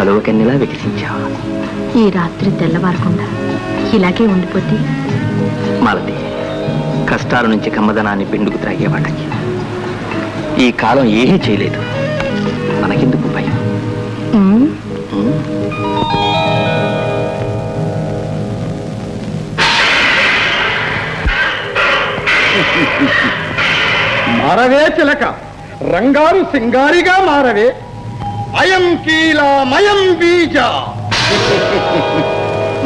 కలువ కన్నెలా వికసించావు. ఈ రాత్రి తెల్లవారకుండా ఇలాగే ఉండిపోతే మాలతి, కష్టాల నుంచి కమ్మదనాన్ని పిండుకు త్రాగే వాళ్ళకి ఈ కాలం ఏమీ చేయలేదు. మనకెందుకు భయం? మారవే చిలక, రంగారు సింగారిగా మారవే. అయం కీలామయం బీజ.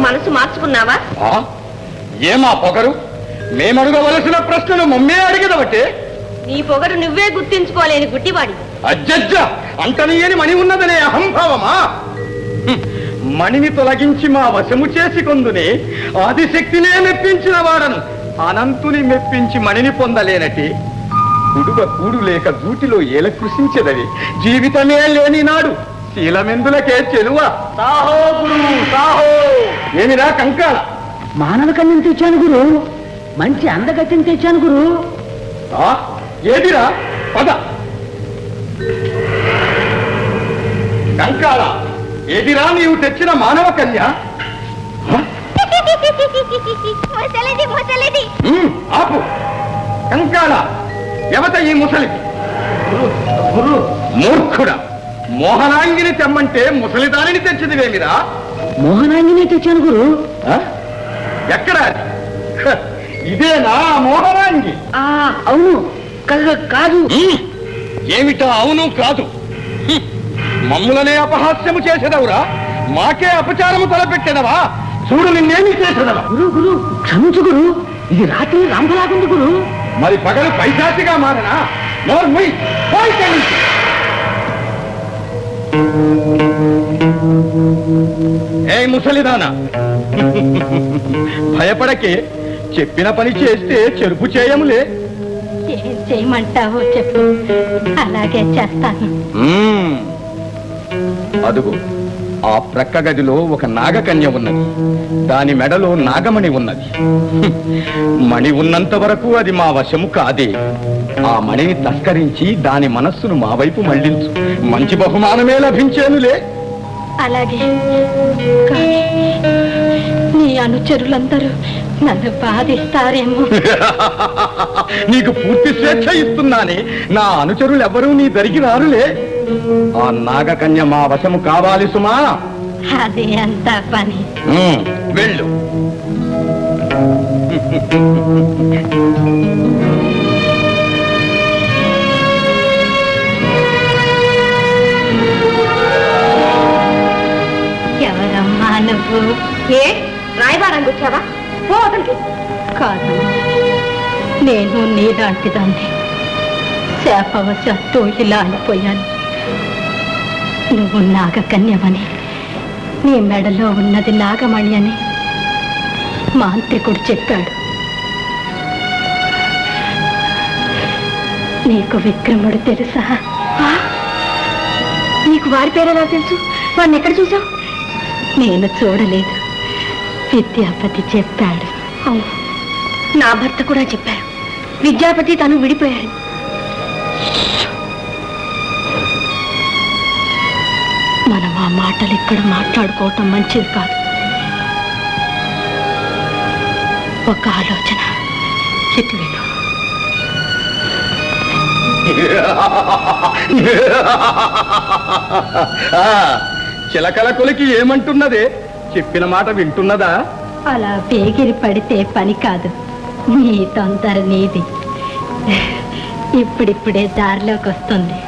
మనసు మార్చుకున్నావా? ఏమా పొగరు? మేమడగవలసిన ప్రశ్నలు మమ్మే అడిగదవటే. నీ పొగరు నువ్వే గుర్తించుకోలేని గుడ్డివాడి. అజ్జజ్జ, అంతనీయని మణి ఉన్నదనే అహంభావమా? మణిని తొలగించి మా వశము చేసి కొందునే ఆదిశక్తినే మెప్పించిన వాడను అనంతుని మెప్పించి మణిని పొందలేనటి. కుడుగ కూడు లేక గూటిలో ఏల కృషించదవి. జీవితమే లేని నాడు శీలమెందులకే చెలువ. సాహో గురు సాహో. ఏమిరా కంకాల? మానవ కన్యం తెచ్చాను గురు. మంచి అందగత్యం తెచ్చాను గురు. ఏదిరా? పద. కంకాల, ఏదిరా నీవు తెచ్చిన మానవ కన్య? ఆపు. కంకాల, ఎవత ఈ ముసలికి? మూర్ఖుడా, మోహనాంగిని తెమ్మంటే ముసలిదానిని తెచ్చిదివేమిరా? మోహనాంగినే తెచ్చాను గురు. ఎక్కడా? ఇదేనా మోహనాంగి? అవును. కాదు. ఏమిటా అవును కాదు? మమ్ములనే అపహాస్యము చేసేదవురా? మాకే అపచారము తలపెట్టేదవా? చూడు, నిన్నేమి చేసేదవా? గురు గురు క్షమించు గురు. ఇది రాత్రి రంభలాగుంది గురు. మరి పగలు పైశాచిగా మారనా? నోరు మూయి, పోయి కలిసి. ఏ ముసలిదానా, భయపడకే. చెప్పిన పని చేస్తే చెరుపు చేయములే. ఏం చేయమంటావో చెప్పు, అలాగే చేస్తాను. అదుగు, ఆ ప్రక్క గదిలో ఒక నాగకన్య ఉన్నది. దాని మెడలో నాగమణి ఉన్నది. మణి ఉన్నంత వరకు అది మా వశము కాదే. ఆ మణిని తస్కరించి దాని మనస్సును మా వైపు మళ్లించు. మంచి బహుమానమే లభించేనులే. అలాగే. కానీ నీ అనుచరులందరూ నన్ను బాధిస్తారేమో. నీకు పూర్తి స్వేచ్ఛ ఇస్తున్నానే. నా అనుచరులు ఎవరూ నీ దరికి రారులే. ఆ నాగకన్య మా వశము కావాలి సుమా. అది అంత పని. వెళ్ళు. ఎవరమ్మా నువ్వు? ఏ రాయబారానికి వచ్చావా? పోతలకి. కాదు, నేను నీలాంటిదాన్ని. శాపవశాత్తు ఇలా అనిపోయాను. నువ్వు నాగకన్యమని, నీ మెడలో ఉన్నది నాగమణి అని మాంత్రికుడు చెప్పాడు. నీకు విక్రముడు తెలుసా? నీకు వారి పేరు ఎలా తెలుసు? వాడిని ఎక్కడ చూసావు? నేను చూడలేదు, విద్యాపతి చెప్పాడు. అవును, నా భర్త కూడా చెప్పారు. విద్యాపతి తను విడిపోయాడు. మనం ఆ మాటలు ఇక్కడ మాట్లాడుకోవటం మంచిది కాదు. ఒక ఆలోచన, ఇటు విను. చిలకల కొలికి ఏమంటున్నదే? చెప్పిన మాట వింటున్నదా? అలా పేగిరి పడితే పని కాదు. నీ తొందర నీది. ఇప్పుడిప్పుడే దారిలోకి వస్తుంది.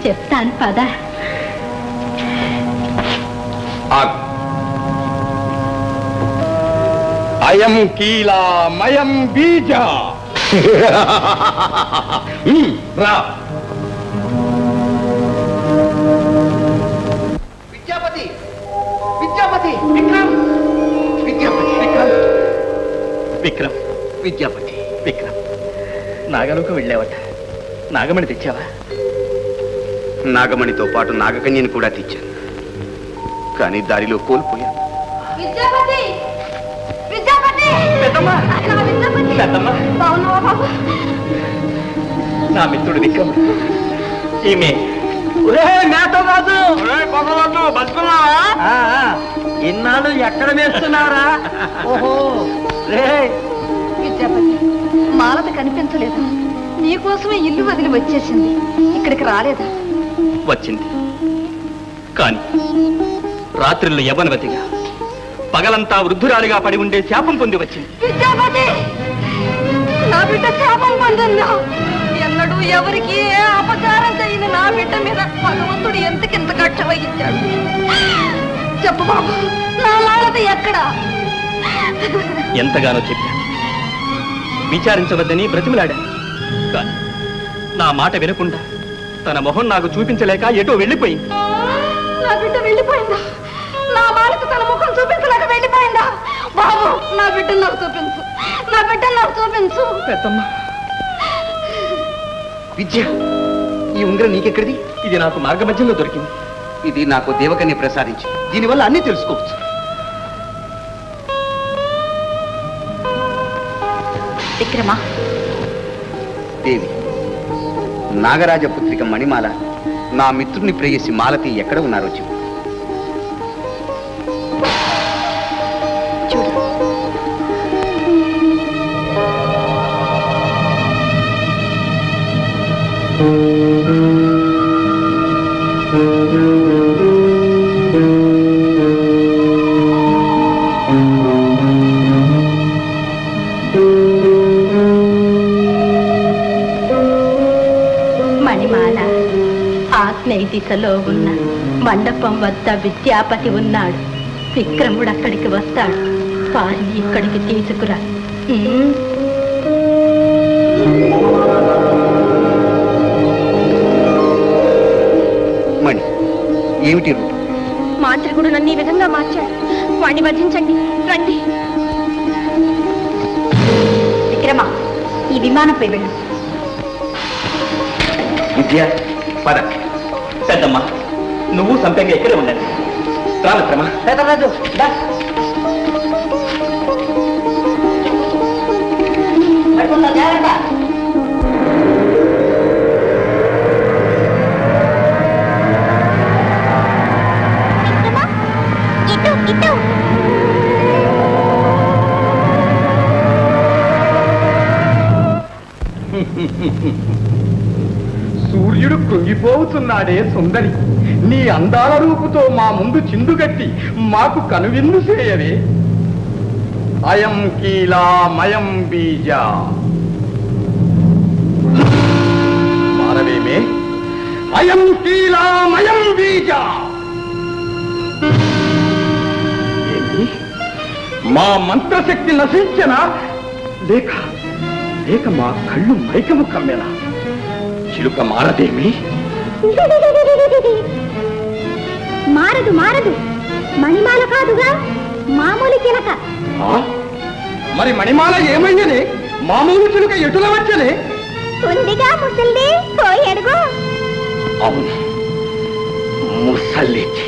చెప్తాను పద. అయం కీలామయం బీజ. రా. విద్యాపతి, విద్యాపతి, విక్రమ్, విద్యాపతి, విక్రమ్, విక్రమ్, విద్యాపతి, విక్రమ్, నాగలోకి వెళ్ళావట. నాగమణి తెచ్చావా? నాగమణితో పాటు నాగకన్యని కూడా తెచ్చాను, కానీ దారిలో కోల్పోయాను. విద్యాపతి, విద్యాపతి, పెద్దమ్మా, విద్యాపతి, పెద్దమ్మా, బాగున్నావా బాబు? నా మిత్రుడు విక్రమ్. ఈమె నాతో కాదు. ఇన్నాళ్ళు ఎక్కడ వేస్తున్నారా? ఓహో రే విద్యాపతి మాలత కనిపించలేదు. నీకోసమే ఇల్లు వదిలి వచ్చేసింది. ఇక్కడికి రాలేదా? వచ్చింది, కాని రాత్రిళ్ళు యవనవతిగా పగలంతా వృద్ధురాలిగా పడి ఉండే శాపం పొంది వచ్చింది. విద్యాపతి నా బిడ్డ శాపం పొందిందా? ఎన్నడూ ఎవరికి ఏ అపచారం చేయని నా బిడ్డ మీద భగవంతుడు ఎంతకింత కక్ష వహించాడు? చెప్పు బాబు, నా మాలత ఎక్కడా? ఎంతగానో చెప్పాను, విచారించవద్దని బ్రతిమలాడాను. కానీ నా మాట వినకుండా తన మొహం నాకు చూపించలేక ఎటో వెళ్ళిపోయింది. నా బిడ్డ వెళ్ళిపోయిందా? నా మాలత తన ముఖం చూపించలేక వెళ్ళిపోయిందా? బాబు, నా బిడ్డ నాకు చూపించు, నా బిడ్డ నాకు చూపించు. పెద్దమ్మ, విద్య, ఈ ఉంగరం నీకెక్కడిది? ఇది నాకు మార్గమధ్యంలో దొరికింది. ఇది నాకు దేవకన్య ప్రసాదించి, దీనివల్ల అన్నీ తెలుసుకోవచ్చు. విక్రమా, దేవి, నాగరాజ పుత్రిక మణిమాల నా మిత్రుని ప్రేయసి మాలతి ఎక్కడ ఉన్నారో చెప్పు. చూడు. మణిమాల, ఆగ్నేయ దిశలో ఉన్న మండపం వద్ద విద్యాపతి ఉన్నాడు. విక్రముడు అక్కడికి వస్తాడు. వారిని ఇక్కడికి తీసుకురా. మణి, ఏమిటి రూపం? మాంత్రికుడు నన్ను ఈ విధంగా మార్చాడు. వాణ్ణి వధించండి, రండి. విక్రమ, ఈ విమానంపై వెళ్ళు. విద్య, పద. పెద్దమ్మ, నువ్వు సంపెంగా ఇక్కడే ఉండండి. రామక్రమ, పెద్దరాజు దా. పడుకుందా, జాగ్రత్త. సూర్యుడు కృంగిపోతున్నాడే సుందరి, నీ అందాల రూపుతో మా ముందు చిందుగట్టి మాకు కనువిందు చేయవే. అయం కీలామయం బీజ. మారవేమే, అయం కీలామయం బీజ. ఏంటి, మా మంత్రశక్తి నశించనా? లేక లేక మా కళ్ళు మైకము కమ్మెనా? చిలుక మారదేమి? మారదు మారదు, మణిమాల కాదుగా, మామూలు చిలక. ఆ? మరి మణిమాల ఏమయ్యనే? మామూలు చిలుక ఎటుల వచ్చనే? ఉందిగా ముసల్ది, పోయి అడుగు. అవును, ముసల్లిచి.